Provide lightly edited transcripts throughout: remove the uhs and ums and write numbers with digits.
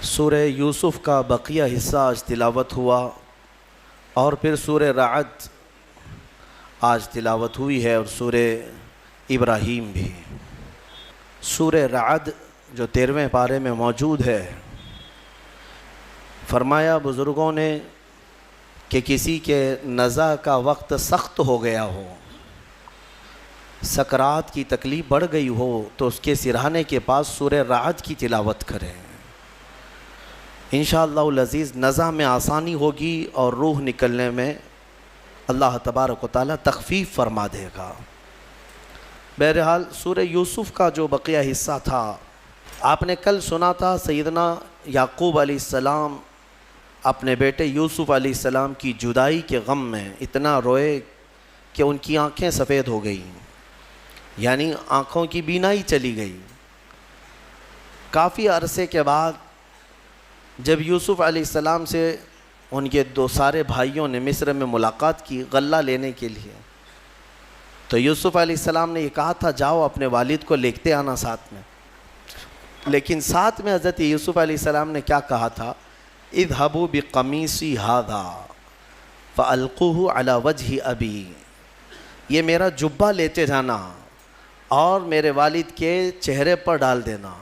سورہ یوسف کا بقیہ حصہ آج تلاوت ہوا اور پھر سورہ رعد آج تلاوت ہوئی ہے اور سورہ ابراہیم بھی۔ سورہ رعد جو 13ویں پارے میں موجود ہے، فرمایا بزرگوں نے کہ کسی کے نزع کا وقت سخت ہو گیا ہو، سکرات کی تکلیف بڑھ گئی ہو تو اس کے سرہانے کے پاس سورہ رعد کی تلاوت کریں، انشاءاللہ العزیز نزع میں آسانی ہوگی اور روح نکلنے میں اللہ تبارک و تعالیٰ تخفیف فرما دے گا۔ بہرحال سورہ یوسف کا جو بقیہ حصہ تھا، آپ نے کل سنا تھا سیدنا یعقوب علیہ السلام اپنے بیٹے یوسف علیہ السلام کی جدائی کے غم میں اتنا روئے کہ ان کی آنکھیں سفید ہو گئیں، یعنی آنکھوں کی بینائی چلی گئی۔ کافی عرصے کے بعد جب یوسف علیہ السلام سے ان کے سارے بھائیوں نے مصر میں ملاقات کی غلہ لینے کے لیے، تو یوسف علیہ السلام نے یہ کہا تھا جاؤ اپنے والد کو لے آنا ساتھ میں، لیکن ساتھ میں حضرت یوسف علیہ السلام نے کیا کہا تھا؟ اذهبوا بقمیصی ھذا فالقوہ علی وجہ ابی، یہ میرا جبہ لیتے جانا اور میرے والد کے چہرے پر ڈال دینا۔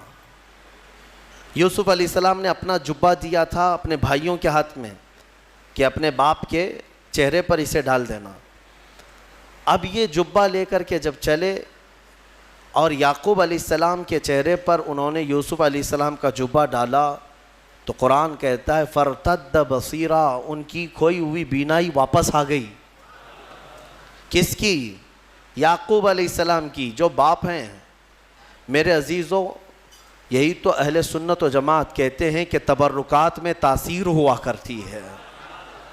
یوسف علیہ السلام نے اپنا جبہ دیا تھا اپنے بھائیوں کے ہاتھ میں کہ اپنے باپ کے چہرے پر اسے ڈال دینا۔ اب یہ جبہ لے کر کے جب چلے اور یعقوب علیہ السلام کے چہرے پر انہوں نے یوسف علیہ السلام کا جبہ ڈالا تو قرآن کہتا ہے فرتد بصیرا، ان کی کھوئی ہوئی بینائی واپس آ گئی۔ کس کی؟ یعقوب علیہ السلام کی، جو باپ ہیں۔ میرے عزیزوں، یہی تو اہل سنت و جماعت کہتے ہیں کہ تبرکات میں تاثیر ہوا کرتی ہے۔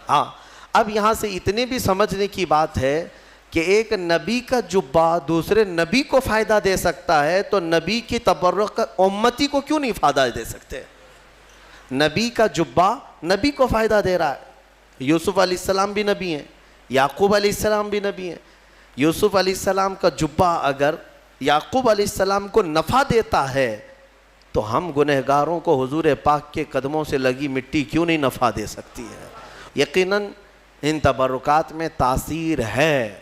ہاں، اب یہاں سے اتنے بھی سمجھنے کی بات ہے کہ ایک نبی کا جبہ دوسرے نبی کو فائدہ دے سکتا ہے، تو نبی کی تبرک امتی کو کیوں نہیں فائدہ دے سکتے؟ نبی کا جبہ نبی کو فائدہ دے رہا ہے۔ یوسف علیہ السلام بھی نبی ہیں، یعقوب علیہ السلام بھی نبی ہیں۔ یوسف علیہ السلام کا جبہ اگر یعقوب علیہ السلام کو نفع دیتا ہے تو ہم گنہگاروں کو حضور پاک کے قدموں سے لگی مٹی کیوں نہیں نفع دے سکتی ہے؟ یقیناً ان تبرکات میں تاثیر ہے،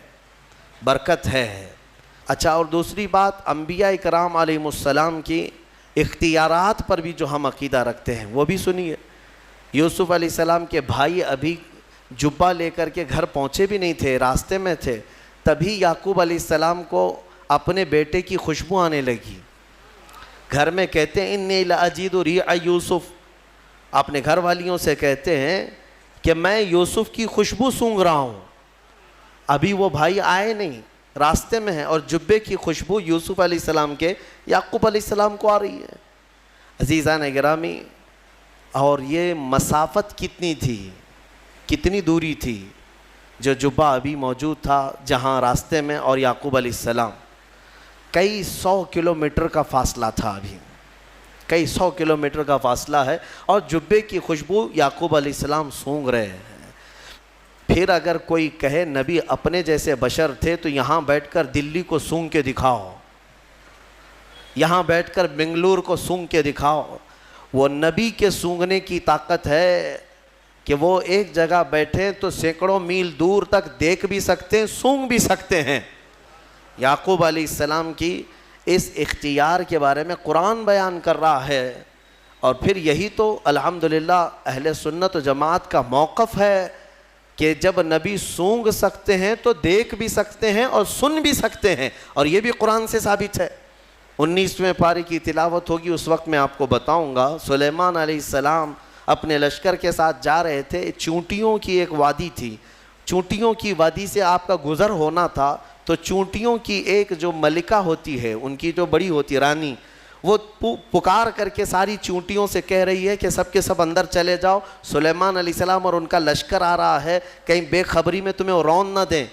برکت ہے۔ اچھا، اور دوسری بات، انبیاء اکرام علیہ السلام کی اختیارات پر بھی جو ہم عقیدہ رکھتے ہیں وہ بھی سنیے۔ یوسف علیہ السلام کے بھائی ابھی جبہ لے کر کے گھر پہنچے بھی نہیں تھے، راستے میں تھے، تبھی یعقوب علیہ السلام کو اپنے بیٹے کی خوشبو آنے لگی۔ گھر میں کہتے ہیں انی لاجد ریح یوسف، اپنے گھر والیوں سے کہتے ہیں کہ میں یوسف کی خوشبو سونگھ رہا ہوں۔ ابھی وہ بھائی آئے نہیں، راستے میں ہیں، اور جبے کی خوشبو یوسف علیہ السلام کے یعقوب علیہ السلام کو آ رہی ہے۔ عزیزان گرامی، اور یہ مسافت کتنی تھی، کتنی دوری تھی جو جبہ ابھی موجود تھا جہاں راستے میں، اور یعقوب علیہ السلام، کئی 100 کلومیٹر کا فاصلہ تھا، ابھی کئی 100 کلومیٹر کا فاصلہ ہے، اور جبے کی خوشبو یعقوب علیہ السلام سونگھ رہے ہیں۔ پھر اگر کوئی کہے نبی اپنے جیسے بشر تھے تو یہاں بیٹھ کر دلی کو سونگھ کے دکھاؤ، یہاں بیٹھ کر بنگلور کو سونگھ کے دکھاؤ۔ وہ نبی کے سونگھنے کی طاقت ہے کہ وہ ایک جگہ بیٹھیں تو سینکڑوں میل دور تک دیکھ بھی سکتے ہیں، سونگھ بھی سکتے ہیں۔ یعقوب علیہ السلام کی اس اختیار کے بارے میں قرآن بیان کر رہا ہے، اور پھر یہی تو الحمدللہ اہل سنت و جماعت کا موقف ہے کہ جب نبی سونگھ سکتے ہیں تو دیکھ بھی سکتے ہیں اور سن بھی سکتے ہیں، اور یہ بھی قرآن سے ثابت ہے۔ 19ویں پارے کی تلاوت ہوگی، اس وقت میں آپ کو بتاؤں گا۔ سلیمان علیہ السلام اپنے لشکر کے ساتھ جا رہے تھے، چونٹیوں کی ایک وادی تھی، چونٹیوں کی وادی سے آپ کا گزر ہونا تھا، تو چونٹیوں کی ایک جو ملکہ ہوتی ہے، ان کی جو بڑی ہوتی رانی، وہ پکار کر کے ساری چونٹیوں سے کہہ رہی ہے کہ سب کے سب اندر چلے جاؤ، سلیمان علیہ السلام اور ان کا لشکر آ رہا ہے، کہیں بے خبری میں تمہیں رون نہ دیں۔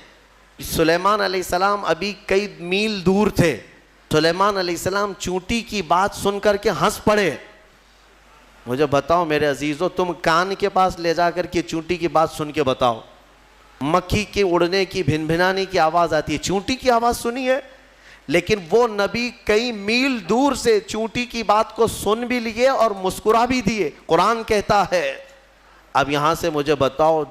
سلیمان علیہ السلام ابھی کئی میل دور تھے۔ سلیمان علیہ السلام چونٹی کی بات سن کر کے ہنس پڑے۔ مجھے بتاؤ میرے عزیزو، تم کان کے پاس لے جا کر کے چونٹی کی بات سن کے بتاؤ، مکھی کے اڑنے کی، بھن بھنانے کی آواز آتی ہے، چونٹی کی آواز سنی ہے؟ لیکن وہ نبی کئی میل دور سے چونٹی کی بات کو سن بھی لیے اور مسکرا بھی دیے. قرآن کہتا ہے. اب یہاں سے مجھے بتاؤ,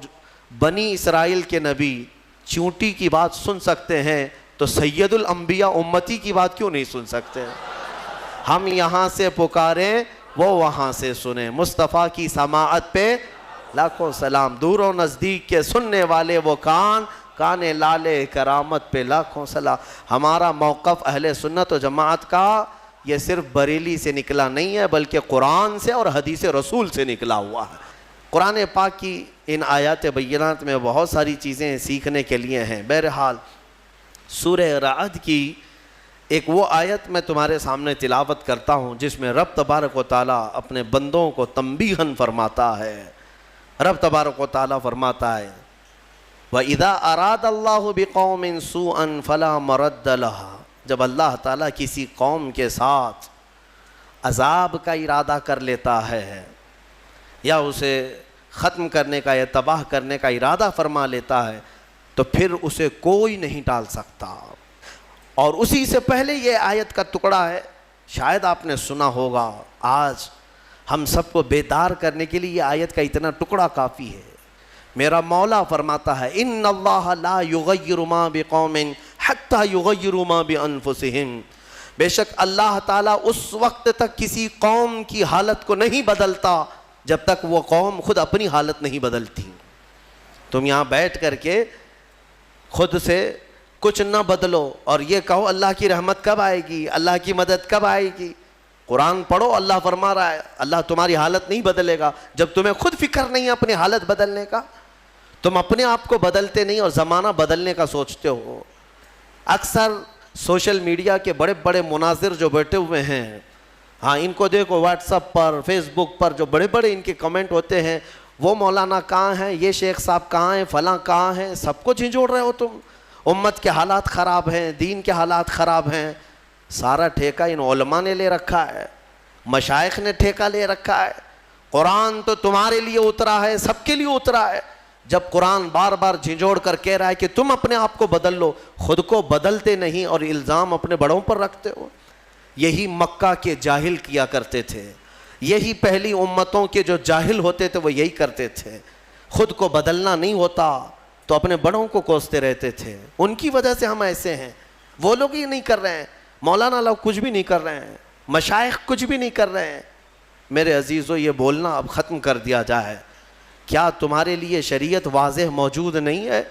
بنی اسرائیل کے نبی چونٹی کی بات سن سکتے ہیں تو سید الانبیاء امتی کی بات کیوں نہیں سن سکتے؟ ہم یہاں سے پکاریں, وہ وہاں سے سنیں. مصطفیٰ کی سماعت پہ لاکھوں سلام. دور و نزدیک کے سننے والے وہ کان لالے کرامت پہ لاکھوں سلام. ہمارا موقف اہل سنت و جماعت کا یہ صرف بریلی سے نکلا نہیں ہے, بلکہ قرآن سے اور حدیث رسول سے نکلا ہوا ہے. قرآن پاک کی ان آیات بینات میں بہت ساری چیزیں سیکھنے کے لیے ہیں. بہرحال سورہ رعد کی ایک وہ آیت میں تمہارے سامنے تلاوت کرتا ہوں جس میں رب تبارک و تعالیٰ اپنے بندوں کو تنبیہاً فرماتا ہے. رب تبارک و تعالیٰ فرماتا ہے وَإِذَا أَرَادَ اللَّهُ بِقَوْمٍ سُوءًا فَلَا مَرَدَّ لَهَا. جب اللہ تعالیٰ کسی قوم کے ساتھ عذاب کا ارادہ کر لیتا ہے یا اسے ختم کرنے کا یا تباہ کرنے کا ارادہ فرما لیتا ہے تو پھر اسے کوئی نہیں ٹال سکتا. اور اسی سے پہلے یہ آیت کا ٹکڑا ہے, شاید آپ نے سنا ہوگا. آج ہم سب کو بیدار کرنے کے لیے یہ آیت کا اتنا ٹکڑا کافی ہے. میرا مولا فرماتا ہے ان اللہ لا یغیر ما بقوم حتی یغیروا ما بانفسہم. بے شک اللہ تعالیٰ اس وقت تک کسی قوم کی حالت کو نہیں بدلتا جب تک وہ قوم خود اپنی حالت نہیں بدلتی. تم یہاں بیٹھ کر کے خود سے کچھ نہ بدلو اور یہ کہو اللہ کی رحمت کب آئے گی, اللہ کی مدد کب آئے گی. قرآن پڑھو, اللہ فرما رہا ہے اللہ تمہاری حالت نہیں بدلے گا جب تمہیں خود فکر نہیں ہے اپنی حالت بدلنے کا. تم اپنے آپ کو بدلتے نہیں اور زمانہ بدلنے کا سوچتے ہو. اکثر سوشل میڈیا کے بڑے بڑے مناظر جو بیٹھے ہوئے ہیں, ہاں ان کو دیکھو واٹس ایپ پر فیس بک پر جو بڑے بڑے ان کے کمنٹ ہوتے ہیں, وہ مولانا کہاں ہیں, یہ شیخ صاحب کہاں ہیں, فلاں کہاں ہیں, سب کو جھنجھوڑ رہے ہو تم. امت کے حالات خراب ہیں, دین کے حالات خراب ہیں. سارا ٹھیکہ ان علماء نے لے رکھا ہے, مشائخ نے ٹھیکہ لے رکھا ہے. قرآن تو تمہارے لیے اترا ہے, سب کے لیے اترا ہے. جب قرآن بار بار جھنجھوڑ کر کہہ رہا ہے کہ تم اپنے آپ کو بدل لو, خود کو بدلتے نہیں اور الزام اپنے بڑوں پر رکھتے ہو. یہی مکہ کے جاہل کیا کرتے تھے, یہی پہلی امتوں کے جو جاہل ہوتے تھے وہ یہی کرتے تھے. خود کو بدلنا نہیں ہوتا تو اپنے بڑوں کو کوستے رہتے تھے. ان کی وجہ سے ہم ایسے ہیں. وہ لوگ ہی نہیں کر رہے ہیں, مولانا لوگ کچھ بھی نہیں کر رہے ہیں, مشائخ کچھ بھی نہیں کر رہے ہیں. میرے عزیزو, یہ بولنا اب ختم کر دیا جائے. کیا تمہارے لیے شریعت واضح موجود نہیں ہے؟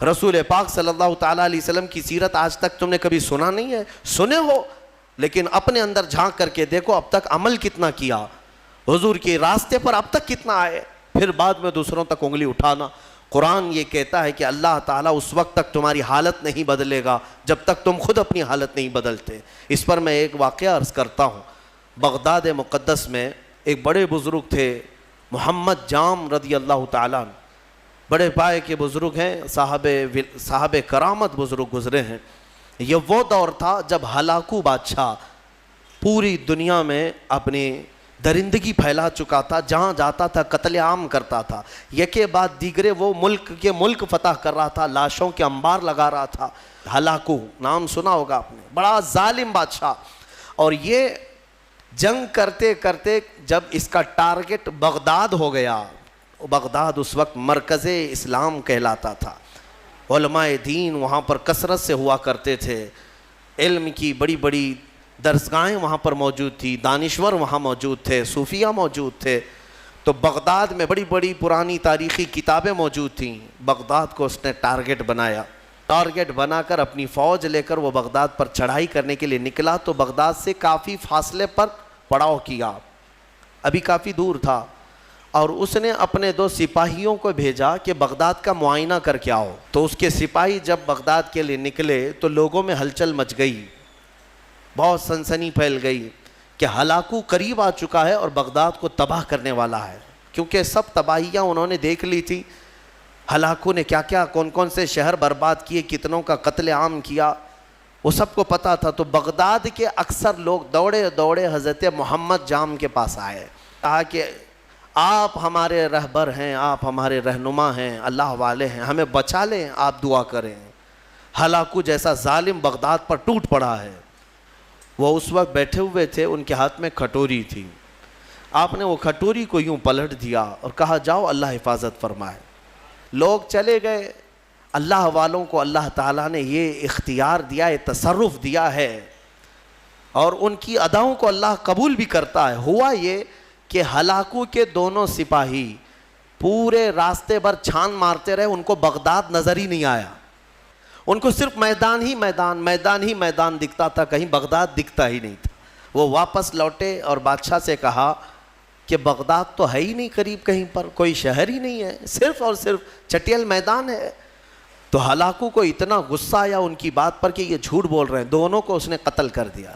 رسول پاک صلی اللہ تعالیٰ علیہ وسلم کی سیرت آج تک تم نے کبھی سنا نہیں ہے؟ سنے ہو, لیکن اپنے اندر جھانک کر کے دیکھو اب تک عمل کتنا کیا, حضور کے راستے پر اب تک کتنا آئے, پھر بعد میں دوسروں تک انگلی اٹھانا. قرآن یہ کہتا ہے کہ اللہ تعالیٰ اس وقت تک تمہاری حالت نہیں بدلے گا جب تک تم خود اپنی حالت نہیں بدلتے. اس پر میں ایک واقعہ عرض کرتا ہوں. بغداد مقدس میں ایک بڑے بزرگ تھے, محمد جام رضی اللہ تعالیٰ, بڑے پائے کے بزرگ ہیں, صاحب کرامت بزرگ گزرے ہیں. یہ وہ دور تھا جب ہلاکو بادشاہ پوری دنیا میں اپنی درندگی پھیلا چکا تھا, جہاں جاتا تھا قتل عام کرتا تھا. یکے بعد دیگرے وہ ملک فتح کر رہا تھا, لاشوں کے انبار لگا رہا تھا. ہلاکو نام سنا ہوگا آپ نے, بڑا ظالم بادشاہ. اور یہ جنگ کرتے کرتے جب اس کا ٹارگٹ بغداد ہو گیا, بغداد اس وقت مرکز اسلام کہلاتا تھا. علماء دین وہاں پر کثرت سے ہوا کرتے تھے, علم کی بڑی بڑی درسگاہیں وہاں پر موجود تھی, دانشور وہاں موجود تھے, صوفیہ موجود تھے. تو بغداد میں بڑی بڑی پرانی تاریخی کتابیں موجود تھیں. بغداد کو اس نے ٹارگٹ بنایا, ٹارگٹ بنا کر اپنی فوج لے کر وہ بغداد پر چڑھائی کرنے کے لیے نکلا. تو بغداد سے کافی فاصلے پر پڑاؤ کیا, ابھی کافی دور تھا, اور اس نے اپنے 2 سپاہیوں کو بھیجا کہ بغداد کا معائنہ کر کے آؤ. تو اس کے سپاہی جب بغداد کے لیے نکلے تو لوگوں میں ہلچل مچ گئی, بہت سنسنی پھیل گئی کہ ہلاکو قریب آ چکا ہے اور بغداد کو تباہ کرنے والا ہے. کیونکہ سب تباہیاں انہوں نے دیکھ لی تھی, ہلاکو نے کیا کیا کون کون سے شہر برباد کیے, کتنوں کا قتل عام کیا, وہ سب کو پتہ تھا. تو بغداد کے اکثر لوگ دوڑے دوڑے حضرت محمد جام کے پاس آئے, کہا کہ آپ ہمارے رہبر ہیں, آپ ہمارے رہنما ہیں, اللہ والے ہیں, ہمیں بچا لیں, آپ دعا کریں. ہلاکو جیسا ظالم بغداد پر ٹوٹ پڑا ہے. وہ اس وقت بیٹھے ہوئے تھے، ان کے ہاتھ میں کھٹوری تھی. آپ نے وہ کھٹوری کو یوں پلٹ دیا اور کہا جاؤ اللہ حفاظت فرمائے. لوگ چلے گئے. اللہ والوں کو اللہ تعالیٰ نے یہ اختیار دیا ہے، تصرف دیا ہے، اور ان کی اداؤں کو اللہ قبول بھی کرتا ہے. ہوا یہ کہ ہلاکو کے دونوں سپاہی پورے راستے بھر چھان مارتے رہے، ان کو بغداد نظر ہی نہیں آیا. ان کو صرف میدان ہی میدان دکھتا تھا، کہیں بغداد دکھتا ہی نہیں تھا. وہ واپس لوٹے اور بادشاہ سے کہا کہ بغداد تو ہے ہی نہیں قریب، کہیں پر کوئی شہر ہی نہیں ہے، صرف اور صرف چٹیل میدان ہے. تو ہلاکو کو اتنا غصہ آیا ان کی بات پر کہ یہ جھوٹ بول رہے ہیں. دونوں کو اس نے قتل کر دیا.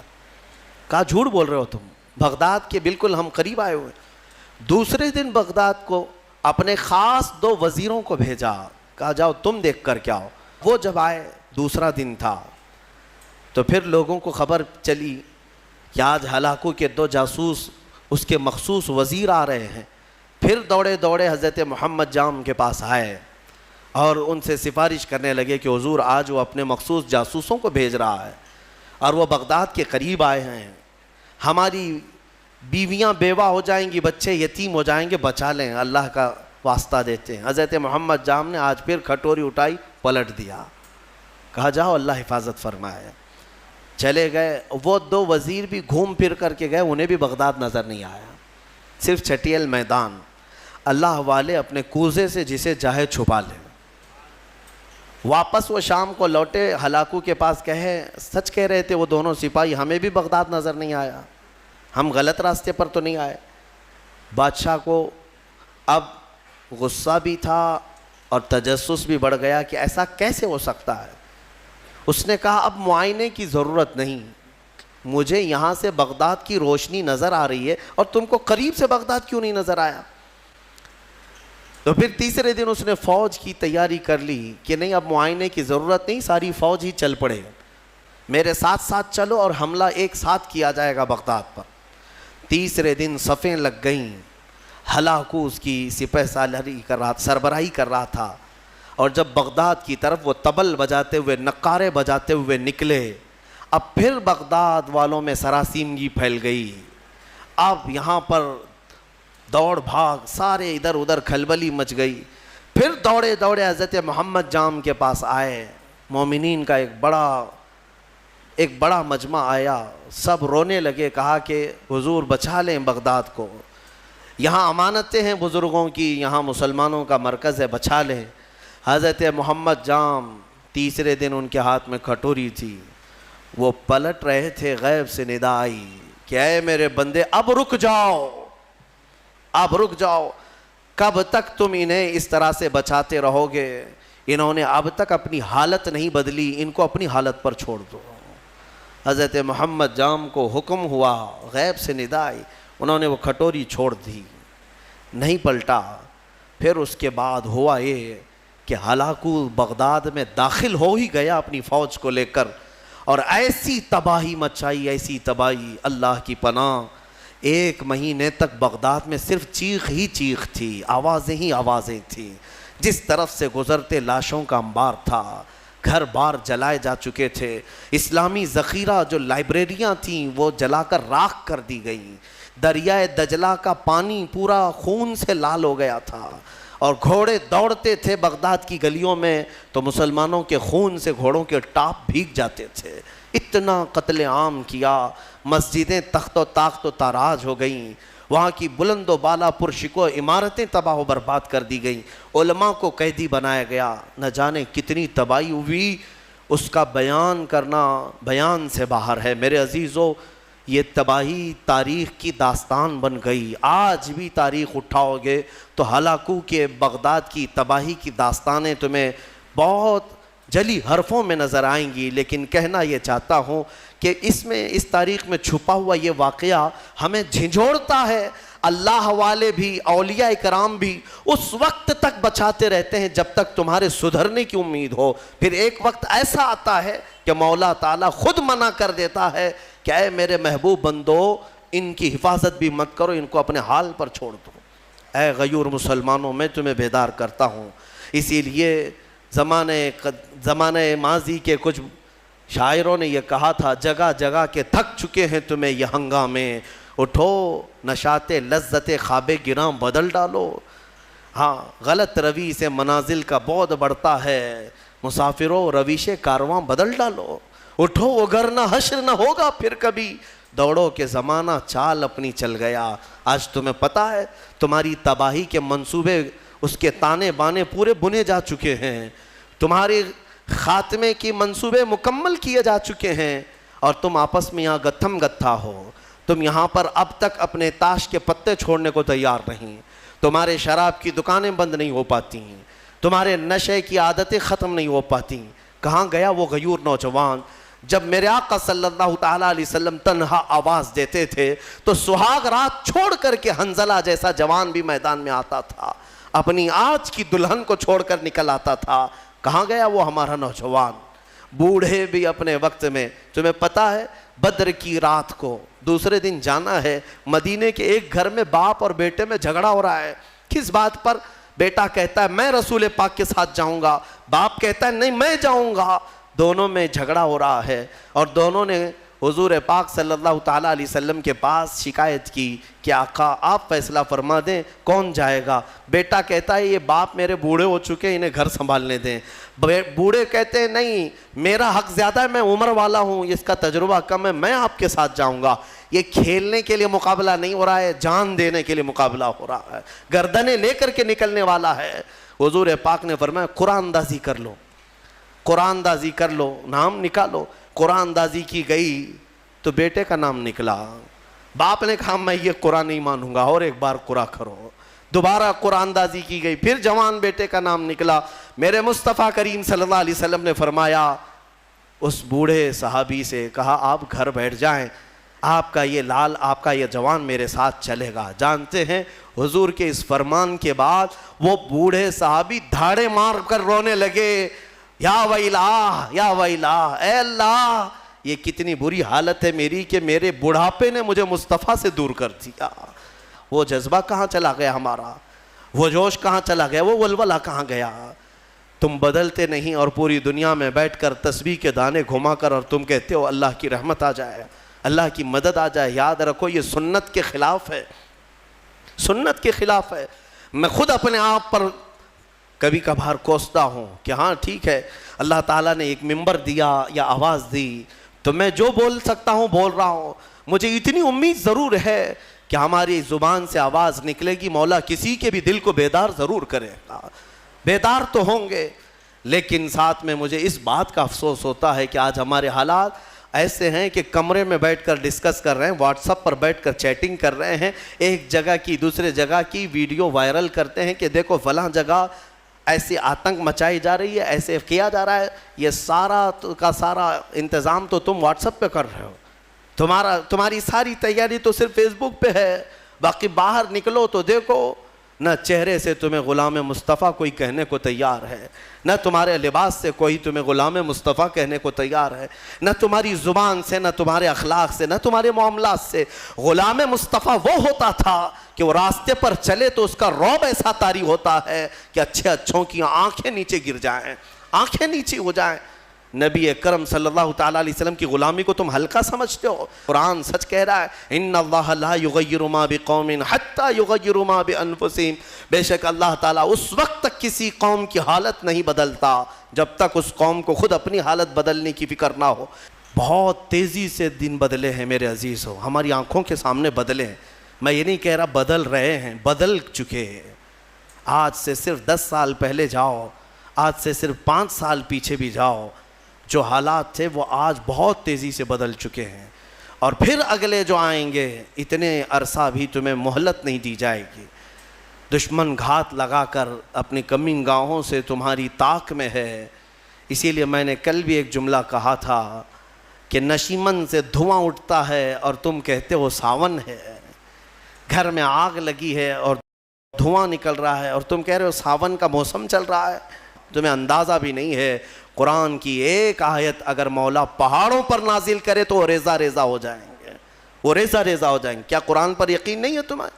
کہا جھوٹ بول رہے ہو تم، بغداد کے بالکل ہم قریب آئے ہوئے. دوسرے دن بغداد کو اپنے خاص 2 وزیروں کو بھیجا، کہا جاؤ تم دیکھ کر کے آؤ. وہ جب آئے، دوسرا دن تھا، تو پھر لوگوں کو خبر چلی کہ آج ہلاکو کے 2 جاسوس اس کے مخصوص وزیر آ رہے ہیں. پھر دوڑے دوڑے حضرت محمد جام کے پاس آئے اور ان سے سفارش کرنے لگے کہ حضور آج وہ اپنے مخصوص جاسوسوں کو بھیج رہا ہے اور وہ بغداد کے قریب آئے ہیں، ہماری بیویاں بیوہ ہو جائیں گی، بچے یتیم ہو جائیں گے، بچا لیں، اللہ کا واسطہ دیتے ہیں. حضرت محمد جام نے آج پھر کھٹوری اٹھائی، پلٹ دیا، کہا جاؤ اللہ حفاظت فرمائے. چلے گئے. وہ 2 وزیر بھی گھوم پھر کر کے گئے، انہیں بھی بغداد نظر نہیں آیا، صرف چٹیل میدان. اللہ والے اپنے کوزے سے جسے چاہے چھپا لے. واپس وہ شام کو لوٹے، ہلاکو کے پاس کہے سچ کہہ رہے تھے وہ دونوں سپاہی، ہمیں بھی بغداد نظر نہیں آیا، ہم غلط راستے پر تو نہیں آئے. بادشاہ کو اب غصہ بھی تھا اور تجسس بھی بڑھ گیا کہ ایسا کیسے ہو سکتا ہے. اس نے کہا اب معائنے کی ضرورت نہیں، مجھے یہاں سے بغداد کی روشنی نظر آ رہی ہے اور تم کو قریب سے بغداد کیوں نہیں نظر آیا. تو پھر تیسرے دن اس نے فوج کی تیاری کر لی کہ نہیں اب معائنے کی ضرورت نہیں، ساری فوج ہی چل پڑے، میرے ساتھ ساتھ چلو اور حملہ ایک ساتھ کیا جائے گا بغداد پر. تیسرے دن صفیں لگ گئیں. ہلاکو اس کی سپہ سالاری کر رہا، سربراہی کر رہا تھا، اور جب بغداد کی طرف وہ طبل بجاتے ہوئے، نقارے بجاتے ہوئے نکلے، اب پھر بغداد والوں میں سراسیمگی پھیل گئی. اب یہاں پر دوڑ بھاگ، سارے ادھر ادھر کھلبلی مچ گئی. پھر دوڑے دوڑے حضرت محمد جام کے پاس آئے. مومنین کا ایک بڑا مجمع آیا، سب رونے لگے، کہا کہ حضور بچا لیں بغداد کو، یہاں امانتیں ہیں بزرگوں کی، یہاں مسلمانوں کا مرکز ہے، بچا لیں. حضرت محمد جام تیسرے دن ان کے ہاتھ میں کھٹوری تھی، وہ پلٹ رہے تھے، غیب سے ندا آئی کہ اے میرے بندے اب رک جاؤ، اب رک جاؤ، کب تک تم انہیں اس طرح سے بچاتے رہو گے؟ انہوں نے اب تک اپنی حالت نہیں بدلی، ان کو اپنی حالت پر چھوڑ دو. حضرت محمد جام کو حکم ہوا، غیب سے ندا آئی، انہوں نے وہ کھٹوری چھوڑ دی، نہیں پلٹا. پھر اس کے بعد ہوا یہ کہ ہلاکو بغداد میں داخل ہو ہی گیا اپنی فوج کو لے کر، اور ایسی تباہی مچائی، ایسی تباہی، اللہ کی پناہ. 1 مہینے تک بغداد میں صرف چیخ ہی چیخ تھی، آوازیں ہی آوازیں تھیں. جس طرف سے گزرتے لاشوں کا انبار تھا، گھر بار جلائے جا چکے تھے، اسلامی ذخیرہ جو لائبریریاں تھیں وہ جلا کر راکھ کر دی گئیں. دریائے دجلہ کا پانی پورا خون سے لال ہو گیا تھا، اور گھوڑے دوڑتے تھے بغداد کی گلیوں میں تو مسلمانوں کے خون سے گھوڑوں کے ٹاپ بھیگ جاتے تھے. اتنا قتل عام کیا، مسجدیں تخت و تاخت و تاراج ہو گئیں، وہاں کی بلند و بالا پرشکو عمارتیں تباہ و برباد کر دی گئیں، علماء کو قیدی بنایا گیا. نہ جانے کتنی تباہی ہوئی، اس کا بیان کرنا بیان سے باہر ہے. میرے عزیزو، یہ تباہی تاریخ کی داستان بن گئی. آج بھی تاریخ اٹھاؤ گے تو ہلاکو کے بغداد کی تباہی کی داستانیں تمہیں بہت جلی حرفوں میں نظر آئیں گی. لیکن کہنا یہ چاہتا ہوں کہ اس تاریخ میں چھپا ہوا یہ واقعہ ہمیں جھنجھوڑتا ہے. اللہ والے بھی، اولیاء کرام بھی اس وقت تک بچاتے رہتے ہیں جب تک تمہارے سدھرنے کی امید ہو. پھر ایک وقت ایسا آتا ہے کہ مولا تعالیٰ خود منع کر دیتا ہے کہ اے میرے محبوب بندو، ان کی حفاظت بھی مت کرو، ان کو اپنے حال پر چھوڑ دو. اے غیور مسلمانوں، میں تمہیں بیدار کرتا ہوں. اسی لیے زمانہ ماضی کے کچھ شاعروں نے یہ کہا تھا جگہ جگہ کے تھک چکے ہیں تمہیں یہ ہنگامے، اٹھو نشاط لذت خواب گراں بدل ڈالو۔ ہاں غلط روی سے منازل کا بعد بڑھتا ہے، مسافروں رویش کارواں بدل ڈالو۔ اٹھو وگرنہ حشر نہ ہوگا پھر کبھی، دوڑو کہ زمانہ چال اپنی چل گیا۔ آج تمہیں پتہ ہے تمہاری تباہی کے منصوبے، اس کے تانے بانے پورے بنے جا چکے ہیں، تمہارے خاتمے کی منصوبے مکمل کیے جا چکے ہیں، اور تم آپس میں یہاں گتھم گتھا ہو۔ تم یہاں پر اب تک اپنے تاش کے پتے چھوڑنے کو تیار نہیں، تمہارے شراب کی دکانیں بند نہیں ہو پاتی، تمہارے نشے کی عادتیں ختم نہیں ہو پاتی۔ کہاں گیا وہ غیور نوجوان؟ جب میرے آقا صلی اللہ تعالیٰ علیہ وسلم تنہا آواز دیتے تھے تو سہاگ رات چھوڑ کر کے حنظلہ جیسا جوان بھی میدان میں آتا تھا، اپنی آج کی دلہن کو چھوڑ کر نکل آتا تھا۔ کہاں گیا وہ ہمارا نوجوان؟ بوڑھے بھی اپنے وقت میں، تمہیں پتہ ہے بدر کی رات کو دوسرے دن جانا ہے، مدینے کے ایک گھر میں باپ اور بیٹے میں جھگڑا ہو رہا ہے۔ کس بات پر؟ بیٹا کہتا ہے میں رسول پاک کے ساتھ جاؤں گا، باپ کہتا ہے نہیں میں جاؤں گا۔ دونوں میں جھگڑا ہو رہا ہے، اور دونوں نے حضور پاک صلی اللہ تعالیٰ علیہ وسلم کے پاس شکایت کی کہ آقا آپ فیصلہ فرما دیں کون جائے گا۔ بیٹا کہتا ہے یہ باپ میرے بوڑھے ہو چکے انہیں گھر سنبھالنے دیں۔ بوڑھے کہتے ہیں نہیں میرا حق زیادہ ہے، میں عمر والا ہوں، اس کا تجربہ کم ہے، میں آپ کے ساتھ جاؤں گا۔ یہ کھیلنے کے لیے مقابلہ نہیں ہو رہا ہے، جان دینے کے لیے مقابلہ ہو رہا ہے، گردنیں لے کر کے نکلنے والا ہے۔ حضور پاک نے فرمایا قرآن اندازی کر لو، قرآن اندازی کر لو، نام نکالو۔ قرآن اندازی کی گئی تو بیٹے کا نام نکلا۔ باپ نے کہا میں یہ قرآن نہیں مانوں گا، اور ایک بار قرآن کرو۔ دوبارہ قرآن اندازی کی گئی، پھر جوان بیٹے کا نام نکلا۔ میرے مصطفیٰ کریم صلی اللہ علیہ وسلم نے فرمایا اس بوڑھے صحابی سے، کہا آپ گھر بیٹھ جائیں، آپ کا یہ لال، آپ کا یہ جوان میرے ساتھ چلے گا۔ جانتے ہیں حضور کے اس فرمان کے بعد وہ بوڑھے صحابی دھاڑے مار کر رونے لگے، یا ویلا یا ویلا، اے اللہ یہ کتنی بری حالت ہے میری کہ میرے بڑھاپے نے مجھے مصطفیٰ سے دور کر دیا۔ وہ جذبہ کہاں چلا گیا ہمارا؟ وہ جوش کہاں چلا گیا؟ وہ ولولہ کہاں گیا؟ تم بدلتے نہیں، اور پوری دنیا میں بیٹھ کر تسبیح کے دانے گھما کر اور تم کہتے ہو اللہ کی رحمت آ جائے، اللہ کی مدد آ جائے۔ یاد رکھو یہ سنت کے خلاف ہے، سنت کے خلاف ہے۔ میں خود اپنے آپ پر کبھی کبھار کوستا ہوں کہ ہاں ٹھیک ہے اللہ تعالیٰ نے ایک منبر دیا یا آواز دی تو میں جو بول سکتا ہوں بول رہا ہوں۔ مجھے اتنی امید ضرور ہے کہ ہماری زبان سے آواز نکلے گی، مولا کسی کے بھی دل کو بیدار ضرور کرے گا، بیدار تو ہوں گے۔ لیکن ساتھ میں مجھے اس بات کا افسوس ہوتا ہے کہ آج ہمارے حالات ایسے ہیں کہ کمرے میں بیٹھ کر ڈسکس کر رہے ہیں، واٹس ایپ پر بیٹھ کر چیٹنگ کر رہے ہیں، ایک جگہ کی دوسرے جگہ کی ویڈیو وائرل کرتے ہیں کہ دیکھو فلاں جگہ ایسی آتنک مچائی جا رہی ہے، ایسے کیا جا رہا ہے۔ یہ سارا کا سارا انتظام تو تم واٹس ایپ پہ کر رہے ہو، تمہاری ساری تیاری تو صرف فیس بک پہ ہے، باقی باہر نکلو تو دیکھو نہ چہرے سے تمہیں غلام مصطفیٰ کوئی کہنے کو تیار ہے، نہ تمہارے لباس سے کوئی تمہیں غلام مصطفیٰ کہنے کو تیار ہے، نہ تمہاری زبان سے، نہ تمہارے اخلاق سے، نہ تمہارے معاملات سے۔ غلام مصطفیٰ وہ ہوتا تھا کہ وہ راستے پر چلے تو اس کا رعب ایسا طاری ہوتا ہے کہ اچھے اچھوں کی آنکھیں نیچے گر جائیں، آنکھیں نیچے ہو جائیں۔ نبی اکرم صلی اللہ تعالیٰ علیہ وسلم کی غلامی کو تم ہلکا سمجھتے ہو؟ قرآن سچ کہہ رہا ہے ان اللہ لا یغیر ما بقوم حتی یغیروا ما بانفسہم، بے شک اللہ تعالیٰ اس وقت تک کسی قوم کی حالت نہیں بدلتا جب تک اس قوم کو خود اپنی حالت بدلنے کی فکر نہ ہو۔ بہت تیزی سے دن بدلے ہیں میرے عزیزو، ہماری آنکھوں کے سامنے بدلے ہیں۔ میں یہ نہیں کہہ رہا بدل رہے ہیں، بدل چکے ہیں۔ آج سے صرف 10 سال پہلے جاؤ، آج سے صرف 5 سال پیچھے بھی جاؤ، جو حالات تھے وہ آج بہت تیزی سے بدل چکے ہیں، اور پھر اگلے جو آئیں گے اتنے عرصہ بھی تمہیں مہلت نہیں دی جائے گی۔ دشمن گھات لگا کر اپنی کمین گاہوں سے تمہاری طاق میں ہے۔ اسی لیے میں نے کل بھی ایک جملہ کہا تھا کہ نشیمن سے دھواں اٹھتا ہے اور تم کہتے ہو ساون ہے، گھر میں آگ لگی ہے اور دھواں نکل رہا ہے اور تم کہہ رہے ہو ساون کا موسم چل رہا ہے۔ تمہیں اندازہ بھی نہیں ہے قرآن کی ایک آیت اگر مولا پہاڑوں پر نازل کرے تو وہ ریزہ ریزہ ہو جائیں گے، وہ ریزہ ریزہ ہو جائیں گے۔ کیا قرآن پر یقین نہیں ہے تمہیں؟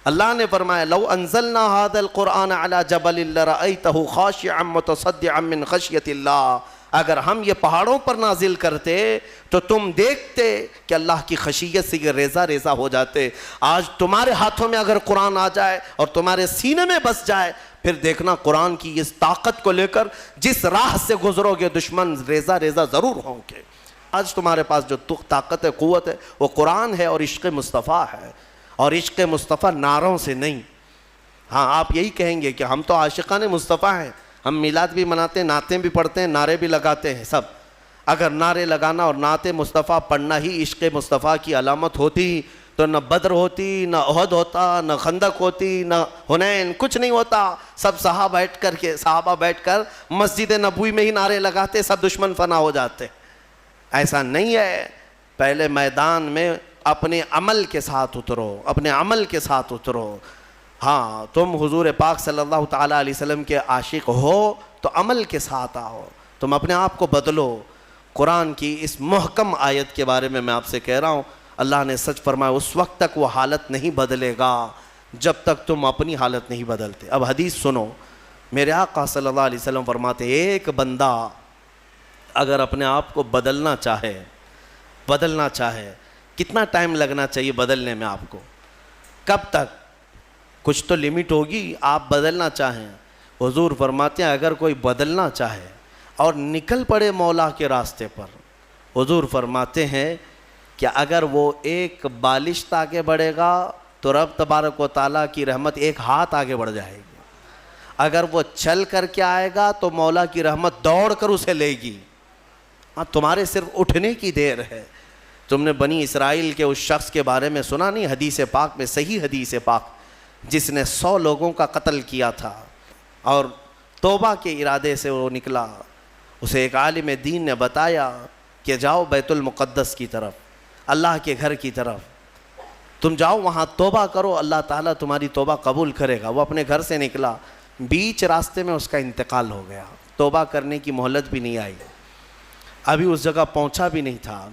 اللہ نے فرمایا لو انزلنا هذا القرآن على جبل لرأيته خاشعا متصدعا من خشیۃ اللہ، اگر ہم یہ پہاڑوں پر نازل کرتے تو تم دیکھتے کہ اللہ کی خشیت سے یہ ریزہ ریزہ ہو جاتے. آج تمہارے ہاتھوں میں اگر قرآن آ جائے اور تمہارے سینے میں بس جائے, پھر دیکھنا قرآن کی اس طاقت کو لے کر جس راہ سے گزرو گے دشمن ریزہ ریزہ ضرور ہوں گے. آج تمہارے پاس جو طاقت ہے, قوت ہے, وہ قرآن ہے اور عشق مصطفیٰ ہے. اور عشق مصطفیٰ نعروں سے نہیں. ہاں آپ یہی کہیں گے کہ ہم تو عاشقان مصطفیٰ ہیں, ہم میلاد بھی مناتے ہیں, نعتیں بھی پڑھتے ہیں, نعرے بھی لگاتے ہیں سب. اگر نعرے لگانا اور نعت مصطفیٰ پڑھنا ہی عشق مصطفیٰ کی علامت ہوتی تو نہ بدر ہوتی, نہ احد ہوتا, نہ خندق ہوتی, نہ حنین, کچھ نہیں ہوتا. سب صحابہ بیٹھ کر مسجد نبوی میں ہی نعرے لگاتے, سب دشمن فنا ہو جاتے. ایسا نہیں ہے. پہلے میدان میں اپنے عمل کے ساتھ اترو, اپنے عمل کے ساتھ اترو. ہاں تم حضور پاک صلی اللہ تعالیٰ علیہ وسلم کے عاشق ہو تو عمل کے ساتھ آؤ, تم اپنے آپ کو بدلو. قرآن کی اس محکم آیت کے بارے میں آپ سے کہہ رہا ہوں, اللہ نے سچ فرمایا اس وقت تک وہ حالت نہیں بدلے گا جب تک تم اپنی حالت نہیں بدلتے. اب حدیث سنو, میرے آقا صلی اللہ علیہ وسلم فرماتے ایک بندہ اگر اپنے آپ کو بدلنا چاہے, کتنا ٹائم لگنا چاہیے بدلنے میں آپ کو, کب تک؟ کچھ تو لمٹ ہوگی. آپ بدلنا چاہیں, حضور فرماتے ہیں اگر کوئی بدلنا چاہے اور نکل پڑے مولا کے راستے پر, حضور فرماتے ہیں کہ اگر وہ ایک بالشت آگے بڑھے گا تو رب تبارک و تعالیٰ کی رحمت ایک ہاتھ آگے بڑھ جائے گی. اگر وہ چل کر کے آئے گا تو مولا کی رحمت دوڑ کر اسے لے گی. ہاں تمہارے صرف اٹھنے کی دیر ہے. تم نے بنی اسرائیل کے اس شخص کے بارے میں سنا نہیں؟ حدیث پاک میں, صحیح حدیث پاک, جس نے 100 لوگوں کا قتل کیا تھا اور توبہ کے ارادے سے وہ نکلا. اسے ایک عالم دین نے بتایا کہ جاؤ بیت المقدس کی طرف, اللہ کے گھر کی طرف, تم جاؤ وہاں توبہ کرو, اللہ تعالیٰ تمہاری توبہ قبول کرے گا. وہ اپنے گھر سے نکلا, بیچ راستے میں اس کا انتقال ہو گیا. توبہ کرنے کی مہلت بھی نہیں آئی, ابھی اس جگہ پہنچا بھی نہیں تھا.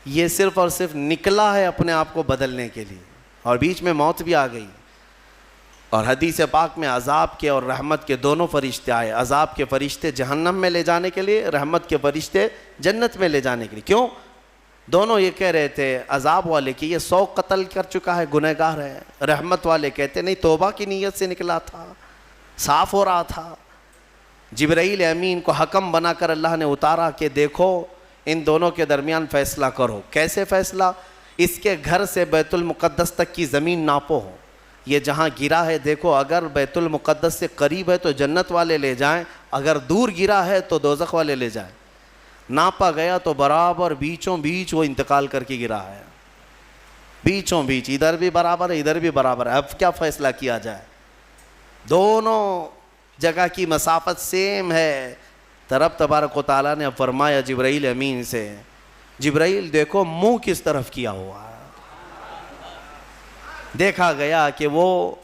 یہ صرف اور صرف نکلا ہے اپنے آپ کو بدلنے کے لیے, اور بیچ میں موت بھی آ گئی. اور حدیث پاک میں عذاب کے اور رحمت کے دونوں فرشتے آئے. عذاب کے فرشتے جہنم میں لے جانے کے لیے, رحمت کے فرشتے جنت میں لے جانے کے لیے. کیوں؟ دونوں یہ کہہ رہے تھے, عذاب والے کہ یہ 100 قتل کر چکا ہے, گنہگار ہے. رحمت والے کہتے نہیں, توبہ کی نیت سے نکلا تھا, صاف ہو رہا تھا. جبرائیل امین کو حکم بنا کر اللہ نے اتارا کہ دیکھو ان دونوں کے درمیان فیصلہ کرو. کیسے فیصلہ؟ اس کے گھر سے بیت المقدس تک کی زمین ناپو, یہ جہاں گرا ہے دیکھو, اگر بیت المقدس سے قریب ہے تو جنت والے لے جائیں, اگر دور گرا ہے تو دوزخ والے لے جائیں. ناپا گیا تو برابر بیچوں بیچ وہ انتقال کر کے گرا ہے, بیچوں بیچ, ادھر بھی برابر ہے ادھر بھی برابر ہے. اب کیا فیصلہ کیا جائے؟ دونوں جگہ کی مسافت سیم ہے. رب تبارک و تعالیٰ نے فرمایا جبرائیل امین سے, جبرائیل دیکھو منہ کس طرف کیا ہوا ہے. دیکھا گیا کہ وہ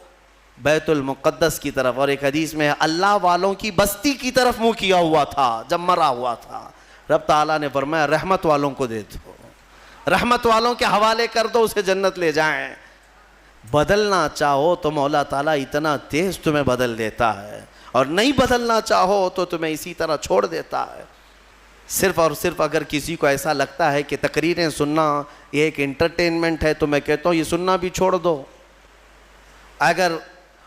بیت المقدس کی طرف, اور ایک حدیث میں اللہ والوں کی بستی کی طرف منہ کیا ہوا تھا جب مرا ہوا تھا. رب تعالیٰ نے فرمایا رحمت والوں کو دے دو, رحمت والوں کے حوالے کر دو, اسے جنت لے جائیں. بدلنا چاہو تو مولا تعالیٰ اتنا تیز تمہیں بدل دیتا ہے, اور نہیں بدلنا چاہو تو تمہیں اسی طرح چھوڑ دیتا ہے. صرف اور صرف اگر کسی کو ایسا لگتا ہے کہ تقریریں سننا یہ ایک انٹرٹینمنٹ ہے تو میں کہتا ہوں یہ سننا بھی چھوڑ دو. اگر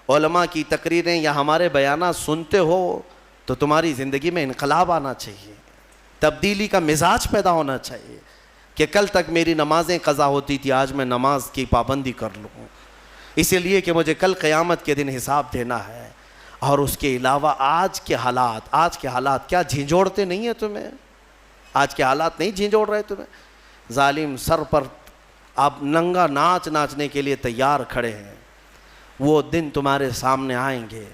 علماء کی تقریریں یا ہمارے بیانات سنتے ہو تو تمہاری زندگی میں انقلاب آنا چاہیے, تبدیلی کا مزاج پیدا ہونا چاہیے کہ کل تک میری نمازیں قضا ہوتی تھی, آج میں نماز کی پابندی کر لوں, اسی لیے کہ مجھے کل قیامت کے دن حساب دینا ہے. اور اس کے علاوہ آج کے حالات کیا جھنجھوڑتے نہیں ہیں تمہیں؟ آج کے حالات نہیں جھنجھوڑ رہے تمہیں؟ ظالم سر پر آپ ننگا ناچنے کے لیے تیار کھڑے ہیں. وہ دن تمہارے سامنے آئیں گے,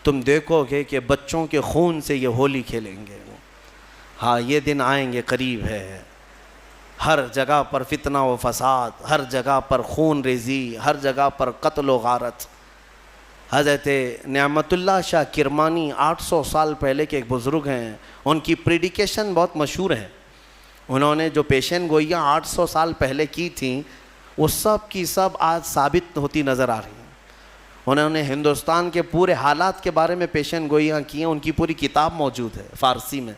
تم دیکھو گے کہ بچوں کے خون سے یہ ہولی کھیلیں گے. ہاں یہ دن آئیں گے, قریب ہے. ہر جگہ پر فتنہ و فساد, ہر جگہ پر خون ریزی, ہر جگہ پر قتل و غارت. حضرت نعمت اللہ شاہ کرمانی 800 سال پہلے کے ایک بزرگ ہیں, ان کی پریڈیکیشن بہت مشہور ہے. انہوں نے جو پیشن گوئیاں 800 سال پہلے کی تھیں وہ سب کی سب آج ثابت ہوتی نظر آ رہی ہیں. انہوں نے ہندوستان کے پورے حالات کے بارے میں پیشن گوئیاں کی ہیں, ان کی پوری کتاب موجود ہے فارسی میں.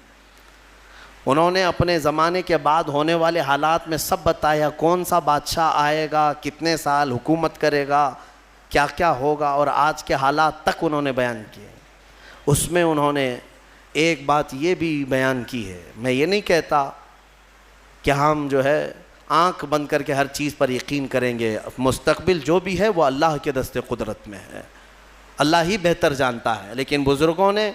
انہوں نے اپنے زمانے کے بعد ہونے والے حالات میں سب بتایا، کون سا بادشاہ آئے گا، کتنے سال حکومت کرے گا، کیا کیا ہوگا، اور آج کے حالات تک انہوں نے بیان کیے۔ اس میں انہوں نے ایک بات یہ بھی بیان کی ہے، میں یہ نہیں کہتا کہ ہم جو ہے آنکھ بند کر کے ہر چیز پر یقین کریں گے، مستقبل جو بھی ہے وہ اللہ کے دست قدرت میں ہے، اللہ ہی بہتر جانتا ہے، لیکن بزرگوں نے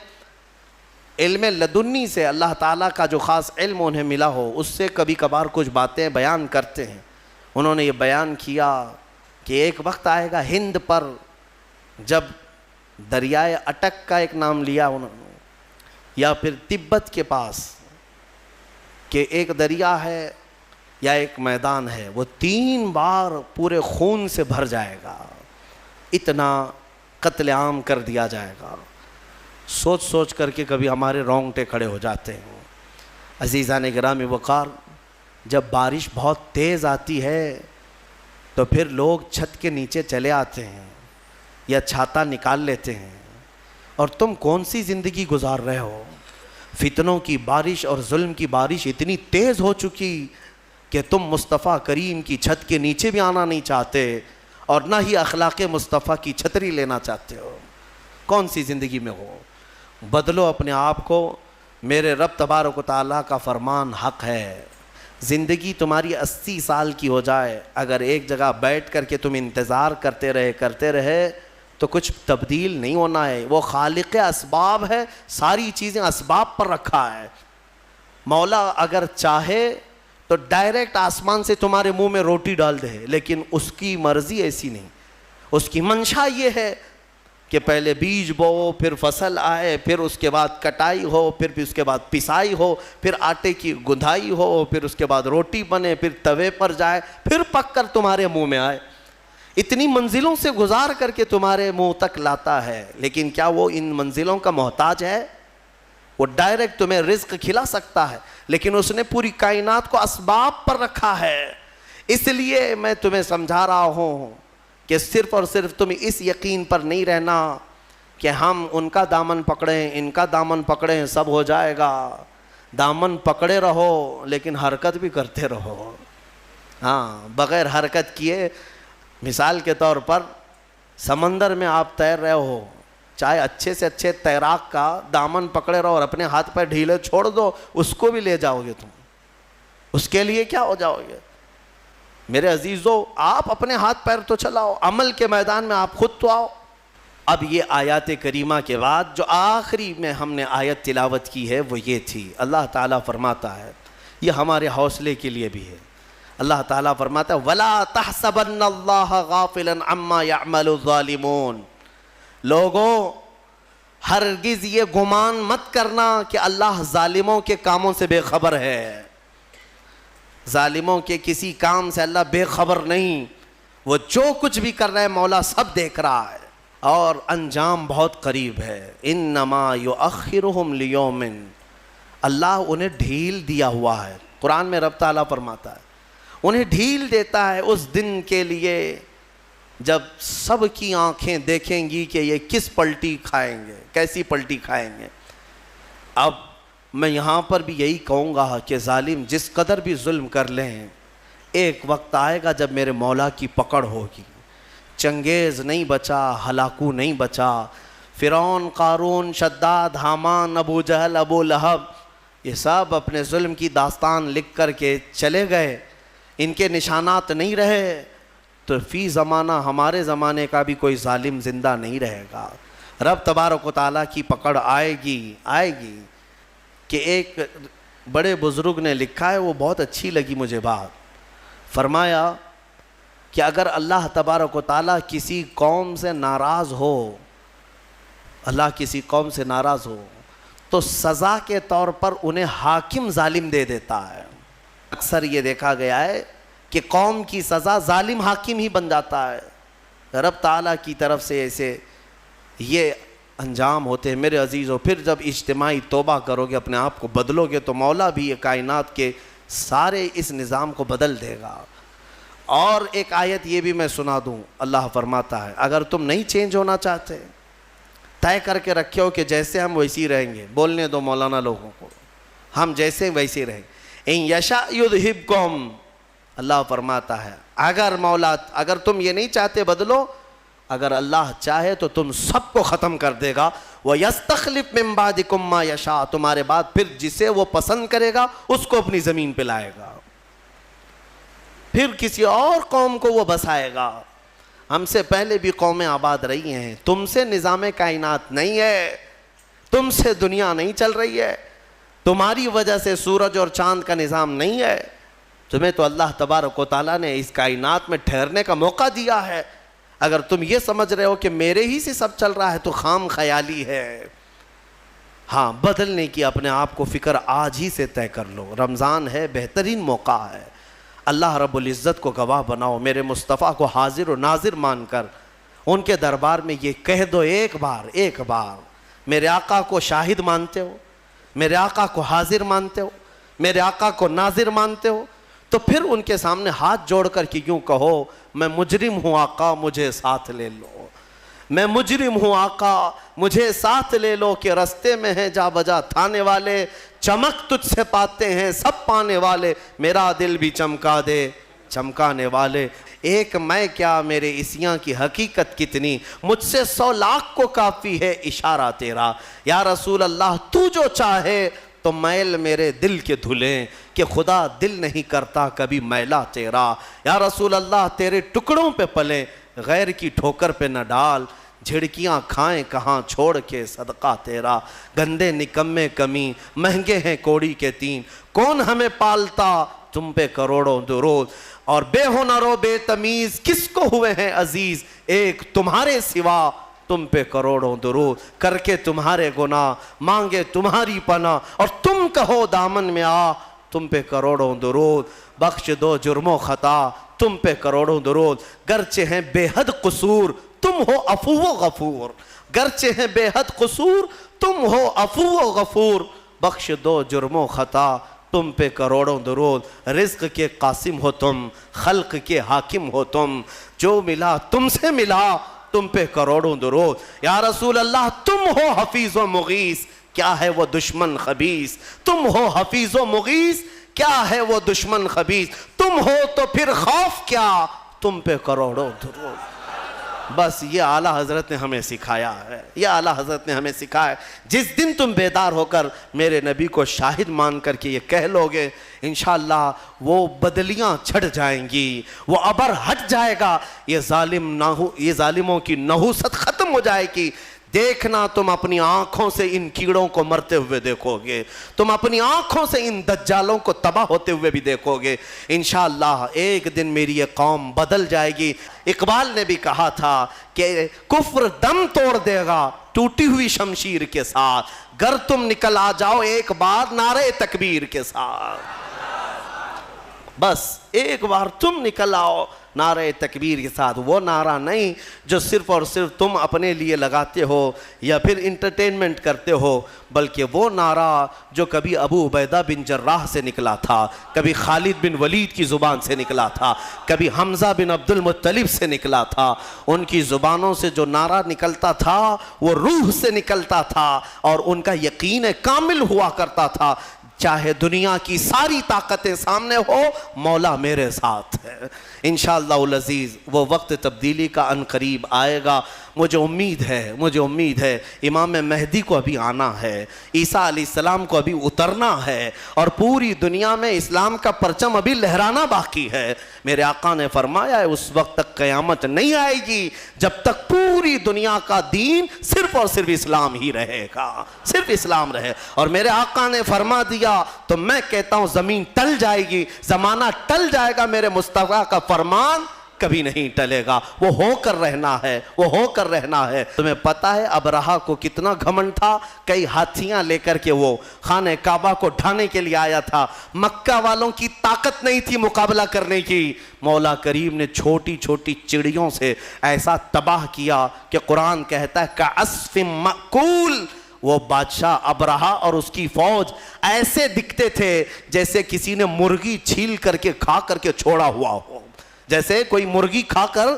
علم لدنی سے، اللہ تعالیٰ کا جو خاص علم انہیں ملا ہو، اس سے کبھی کبھار کچھ باتیں بیان کرتے ہیں۔ انہوں نے یہ بیان کیا کہ ایک وقت آئے گا ہند پر، جب دریائے اٹک کا ایک نام لیا انہوں نے، یا پھر تبت کے پاس، کہ ایک دریا ہے یا ایک میدان ہے، وہ 3 بار پورے خون سے بھر جائے گا، اتنا قتل عام کر دیا جائے گا۔ سوچ سوچ کر کے کبھی ہمارے رونگٹے کھڑے ہو جاتے ہیں۔ عزیزان گرامی وقار، جب بارش بہت تیز آتی ہے تو پھر لوگ چھت کے نیچے چلے آتے ہیں یا چھاتا نکال لیتے ہیں، اور تم کون سی زندگی گزار رہے ہو؟ فتنوں کی بارش اور ظلم کی بارش اتنی تیز ہو چکی کہ تم مصطفیٰ کریم کی چھت کے نیچے بھی آنا نہیں چاہتے، اور نہ ہی اخلاق مصطفیٰ کی چھتری لینا چاہتے ہو۔ کون سی زندگی میں ہو؟ بدلو اپنے آپ کو، میرے رب تبارک و تعالیٰ کا فرمان حق ہے۔ زندگی تمہاری 80 سال کی ہو جائے، اگر ایک جگہ بیٹھ کر کے تم انتظار کرتے رہے تو کچھ تبدیل نہیں ہونا ہے۔ وہ خالق اسباب ہے، ساری چیزیں اسباب پر رکھا ہے۔ مولا اگر چاہے تو ڈائریکٹ آسمان سے تمہارے منہ میں روٹی ڈال دے، لیکن اس کی مرضی ایسی نہیں۔ اس کی منشا یہ ہے کہ پہلے بیج بو، پھر فصل آئے، پھر اس کے بعد کٹائی ہو، پھر اس کے بعد پسائی ہو، پھر آٹے کی گندھائی ہو، پھر اس کے بعد روٹی بنے، پھر توے پر جائے، پھر پک کر تمہارے منہ میں آئے۔ اتنی منزلوں سے گزار کر کے تمہارے منہ تک لاتا ہے، لیکن کیا وہ ان منزلوں کا محتاج ہے؟ وہ ڈائریکٹ تمہیں رزق کھلا سکتا ہے، لیکن اس نے پوری کائنات کو اسباب پر رکھا ہے۔ اس لیے میں تمہیں سمجھا رہا ہوں کہ صرف اور صرف تم اس یقین پر نہیں رہنا کہ ہم ان کا دامن پکڑیں، ان کا دامن پکڑیں، سب ہو جائے گا۔ دامن پکڑے رہو لیکن حرکت بھی کرتے رہو۔ ہاں، بغیر حرکت کیے، مثال کے طور پر سمندر میں آپ تیر رہے ہو، چاہے اچھے سے اچھے تیراک کا دامن پکڑے رہو اور اپنے ہاتھ پیر ڈھیلے چھوڑ دو، اس کو بھی لے جاؤ گے تم، اس کے لیے کیا ہو جاؤ گے؟ میرے عزیزو، آپ اپنے ہاتھ پیر تو چلاؤ، عمل کے میدان میں آپ خود تو آؤ۔ اب یہ آیات کریمہ کے بعد جو آخری میں ہم نے آیت تلاوت کی ہے وہ یہ تھی۔ اللہ تعالیٰ فرماتا ہے، یہ ہمارے حوصلے کے لیے بھی ہے، اللہ تعالیٰ فرماتا ہے وَلَا تَحْسَبَنَّ اللَّهَ غَافِلًا عَمَّا يَعْمَلُ الظَّالِمُونَ، لوگوں ہرگز یہ گمان مت کرنا کہ اللہ ظالموں کے کاموں سے بے خبر ہے۔ ظالموں کے کسی کام سے اللہ بے خبر نہیں، وہ جو کچھ بھی کر رہے ہیں مولا سب دیکھ رہا ہے، اور انجام بہت قریب ہے۔ انما یؤخرہم لیوم، اللہ انہیں ڈھیل دیا ہوا ہے۔ قرآن میں رب تعالیٰ فرماتا ہے انہیں ڈھیل دیتا ہے اس دن کے لیے جب سب کی آنکھیں دیکھیں گی کہ یہ کس پلٹی کھائیں گے، کیسی پلٹی کھائیں گے۔ اب میں یہاں پر بھی یہی کہوں گا کہ ظالم جس قدر بھی ظلم کر لیں، ایک وقت آئے گا جب میرے مولا کی پکڑ ہوگی۔ چنگیز نہیں بچا، ہلاکو نہیں بچا، فرعون، قارون، شداد، حامان، ابو جہل، ابو لہب، یہ سب اپنے ظلم کی داستان لکھ کر کے چلے گئے، ان کے نشانات نہیں رہے، تو فی زمانہ ہمارے زمانے کا بھی کوئی ظالم زندہ نہیں رہے گا۔ رب تبارک و تعالیٰ کی پکڑ آئے گی کہ ایک بڑے بزرگ نے لکھا ہے، وہ بہت اچھی لگی مجھے بات، فرمایا کہ اگر اللہ تبارک و تعالیٰ کسی قوم سے ناراض ہو، اللہ کسی قوم سے ناراض ہو تو سزا کے طور پر انہیں حاکم ظالم دے دیتا ہے۔ اکثر یہ دیکھا گیا ہے کہ قوم کی سزا ظالم حاکم ہی بن جاتا ہے۔ رب تعالیٰ کی طرف سے ایسے یہ انجام ہوتے ہیں۔ میرے عزیزو، پھر جب اجتماعی توبہ کرو گے، اپنے آپ کو بدلو گے، تو مولا بھی یہ کائنات کے سارے اس نظام کو بدل دے گا۔ اور ایک آیت یہ بھی میں سنا دوں، اللہ فرماتا ہے اگر تم نہیں چینج ہونا چاہتے، طے کر کے رکھے ہو کہ جیسے ہم ویسی رہیں گے، بولنے دو مولانا لوگوں کو، ہم جیسے ویسے رہیں. ان یشاء یذہبکم، اللہ فرماتا ہے اگر مولا، اگر تم یہ نہیں چاہتے بدلو، اگر اللہ چاہے تو تم سب کو ختم کر دے گا. وَيَسْتَخْلِفْ مِن بَعْدِكُم مَّا يَشَاءُ، تمہارے بعد پھر جسے وہ پسند کرے گا اس کو اپنی زمین پہ لائے گا، پھر کسی اور قوم کو وہ بسائے گا. ہم سے پہلے بھی قومیں آباد رہی ہیں. تم سے نظام کائنات نہیں ہے، تم سے دنیا نہیں چل رہی ہے، تمہاری وجہ سے سورج اور چاند کا نظام نہیں ہے. تمہیں تو اللہ تبارک و تعالیٰ نے اس کائنات میں ٹھہرنے کا موقع دیا ہے. اگر تم یہ سمجھ رہے ہو کہ میرے ہی سے سب چل رہا ہے تو خام خیالی ہے. ہاں، بدلنے کی اپنے آپ کو فکر آج ہی سے طے کر لو. رمضان ہے، بہترین موقع ہے. اللہ رب العزت کو گواہ بناؤ، میرے مصطفیٰ کو حاضر و ناظر مان کر ان کے دربار میں یہ کہہ دو ایک بار میرے آقا کو شاہد مانتے ہو، میرے آقا کو حاضر مانتے ہو، میرے آقا کو ناظر مانتے ہو، تو پھر ان کے سامنے ہاتھ جوڑ کر کے یوں کہو میں مجرم ہوں آقا مجھے ساتھ لے لو، میں مجرم ہوں آقا مجھے ساتھ لے لو، کہ رستے میں ہیں جا بجا تھانے والے، چمک تجھ سے پاتے ہیں سب پانے والے، میرا دل بھی چمکا دے چمکانے والے. ایک میں کیا میرے عصیاں کی حقیقت کتنی، مجھ سے 100 لاکھ کو کافی ہے اشارہ تیرا. یا رسول اللہ تو جو چاہے تو میل میرے دل کے دھلیں، کہ خدا دل نہیں کرتا کبھی میلا تیرا. یا رسول اللہ تیرے ٹکڑوں پہ پلیں، غیر کی ٹھوکر پہ نہ ڈال، جھڑکیاں کھائیں کہاں چھوڑ کے صدقہ تیرا. گندے نکمے کمی مہنگے ہیں کوڑی کے تین، کون ہمیں پالتا تم پہ کروڑوں درود. اور بے ہنر و بے تمیز کس کو ہوئے ہیں عزیز، ایک تمہارے سوا تم پہ کروڑوں درود. کر کے تمہارے گناہ مانگے تمہاری پناہ، اور تم کہو دامن میں آ تم پہ کروڑوں درود. بخش دو جرم و خطا تم پہ کروڑوں درود. گرچہ ہیں بے حد قصور تم ہو عفو و غفور، گرچہ ہیں بے حد قصور تم ہو عفو و غفور. بخش دو جرم و خطا تم پہ کروڑوں درود. رزق کے قاسم ہو تم، خلق کے حاکم ہو تم، جو ملا تم سے ملا تم پہ کروڑوں درود. یا رسول اللہ تم ہو حفیظ و مغیث، کیا ہے وہ دشمن خبیث. تم ہو حفیظ و مغیث، کیا ہے وہ دشمن خبیث. تم ہو تو پھر خوف کیا تم پہ کروڑوں درود. بس یہ اعلیٰ حضرت نے ہمیں سکھایا ہے، یہ اعلیٰ حضرت نے ہمیں سکھایا ہے. جس دن تم بیدار ہو کر میرے نبی کو شاہد مان کر کے یہ کہہ لو گے، انشاءاللہ وہ بدلیاں چھٹ جائیں گی، وہ ابر ہٹ جائے گا، یہ ظالموں کی نحوست ختم ہو جائے گی. دیکھنا تم اپنی آنکھوں سے ان کیڑوں کو مرتے ہوئے دیکھو گے، تم اپنی آنکھوں سے ان دجالوں کو تباہ ہوتے ہوئے بھی دیکھو گے. انشاءاللہ ایک دن میری یہ قوم بدل جائے گی. اقبال نے بھی کہا تھا کہ کفر دم توڑ دے گا ٹوٹی ہوئی شمشیر کے ساتھ، گر تم نکل آ جاؤ ایک بار نعرہ تکبیر کے ساتھ. بس ایک بار تم نکل آؤ نعرہ تکبیر کے ساتھ. وہ نعرہ نہیں جو صرف اور صرف تم اپنے لیے لگاتے ہو یا پھر انٹرٹینمنٹ کرتے ہو، بلکہ وہ نعرہ جو کبھی ابو عبیدہ بن جراح سے نکلا تھا، کبھی خالد بن ولید کی زبان سے نکلا تھا، کبھی حمزہ بن عبد المطلب سے نکلا تھا. ان کی زبانوں سے جو نعرہ نکلتا تھا وہ روح سے نکلتا تھا، اور ان کا یقین کامل ہوا کرتا تھا، چاہے دنیا کی ساری طاقتیں سامنے ہو مولا میرے ساتھ ہے. انشاءاللہ العزیز وہ وقت تبدیلی کا ان قریب آئے گا. مجھے امید ہے امام مہدی کو ابھی آنا ہے، عیسیٰ علیہ السلام کو ابھی اترنا ہے، اور پوری دنیا میں اسلام کا پرچم ابھی لہرانا باقی ہے. میرے آقا نے فرمایا ہے اس وقت تک قیامت نہیں آئے گی جب تک پوری دنیا کا دین صرف اور صرف اسلام ہی رہے گا، صرف اسلام رہے. اور میرے آقا نے فرما دیا تو میں کہتا ہوں زمین ٹل جائے گی، زمانہ ٹل جائے گا، میرے مصطفیٰ کا فرمان کبھی نہیں ٹلے گا. وہ ہو کر رہنا ہے، وہ ہو کر رہنا ہے. تمہیں پتہ ہے ابرہہ کو کتنا گھمنڈ تھا، کئی ہاتھیاں لے کر کے وہ خانہ کعبہ کو ڈھانے کے لیے آیا تھا. مکہ والوں کی طاقت نہیں تھی مقابلہ کرنے کی. مولا کریم نے چھوٹی چھوٹی چڑیوں سے ایسا تباہ کیا کہ قرآن کہتا ہے کعصف مأکول. وہ بادشاہ ابرہہ اور اس کی فوج ایسے دکھتے تھے جیسے کسی نے مرغی چھیل کر کے کھا کر کے چھوڑا ہوا ہو، جیسے کوئی مرغی کھا کر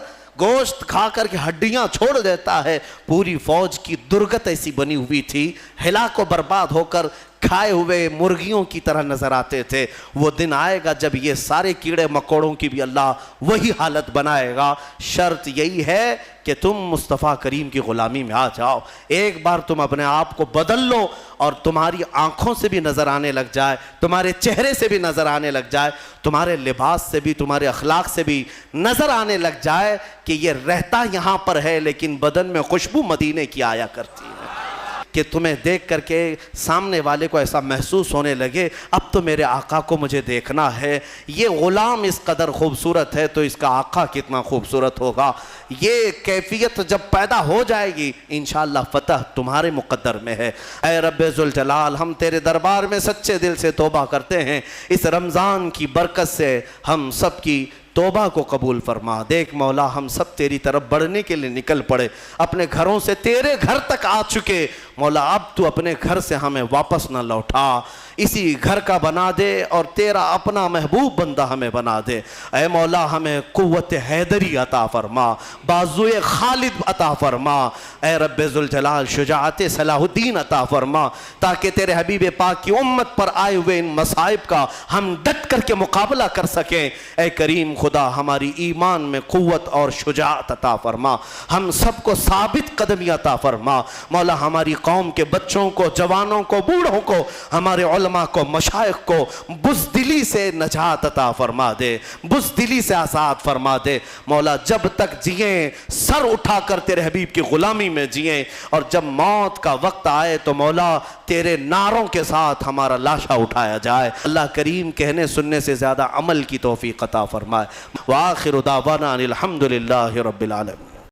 گوشت کھا کر کے ہڈیاں چھوڑ دیتا ہے. پوری فوج کی درگت ایسی بنی ہوئی تھی، ہلاک و برباد ہو کر کھائے ہوئے مرغیوں کی طرح نظر آتے تھے۔ وہ دن آئے گا جب یہ سارے کیڑے مکوڑوں کی بھی اللہ وہی حالت بنائے گا۔ شرط یہی ہے کہ تم مصطفیٰ کریم کی غلامی میں آ جاؤ۔ ایک بار تم اپنے آپ کو بدل لو اور تمہاری آنکھوں سے بھی نظر آنے لگ جائے، تمہارے چہرے سے بھی نظر آنے لگ جائے، تمہارے لباس سے بھی، تمہارے اخلاق سے بھی نظر آنے لگ جائے کہ یہ رہتا یہاں پر ہے لیکن بدن میں خوشبو مدینے کی آیا کرتی ہے، کہ تمہیں دیکھ کر کے سامنے والے کو ایسا محسوس ہونے لگے اب تو میرے آقا کو مجھے دیکھنا ہے۔ یہ غلام اس قدر خوبصورت ہے تو اس کا آقا کتنا خوبصورت ہوگا۔ یہ کیفیت جب پیدا ہو جائے گی انشاءاللہ فتح تمہارے مقدر میں ہے۔ اے رب ذوالجلال، ہم تیرے دربار میں سچے دل سے توبہ کرتے ہیں، اس رمضان کی برکت سے ہم سب کی توبہ کو قبول فرما۔ دیکھ مولا، ہم سب تیری طرف بڑھنے کے لیے نکل پڑے، اپنے گھروں سے تیرے گھر تک آ چکے۔ مولا اب تو اپنے گھر سے ہمیں واپس نہ لوٹا، اسی گھر کا بنا دے اور تیرا اپنا محبوب بندہ ہمیں بنا دے۔ اے مولا، ہمیں قوت حیدری عطا فرما، بازوئے خالد عطا فرما۔ اے رب ذوالجلال، شجاعت صلاح الدین عطا فرما، تاکہ تیرے حبیب پاک کی امت پر آئے ہوئے ان مصائب کا ہم ڈٹ کر کے مقابلہ کر سکیں۔ اے کریم خدا، ہماری ایمان میں قوت اور شجاعت عطا فرما، ہم سب کو ثابت قدمی عطا فرما۔ مولا، ہماری قوم کے بچوں کو، جوانوں کو، بوڑھوں کو، ہمارے علماء کو، مشائخ کو بزدلی سے نجات عطا فرما دے، بزدلی سے آزاد فرما دے۔ مولا، جب تک جئیں سر اٹھا کر تیرے حبیب کی غلامی میں جئیں، اور جب موت کا وقت آئے تو مولا تیرے نعروں کے ساتھ ہمارا لاشا اٹھایا جائے۔ اللہ کریم کہنے سننے سے زیادہ عمل کی توفیق عطا فرمائے۔ وآخر دعوانا ان الحمد للہ رب العالمین۔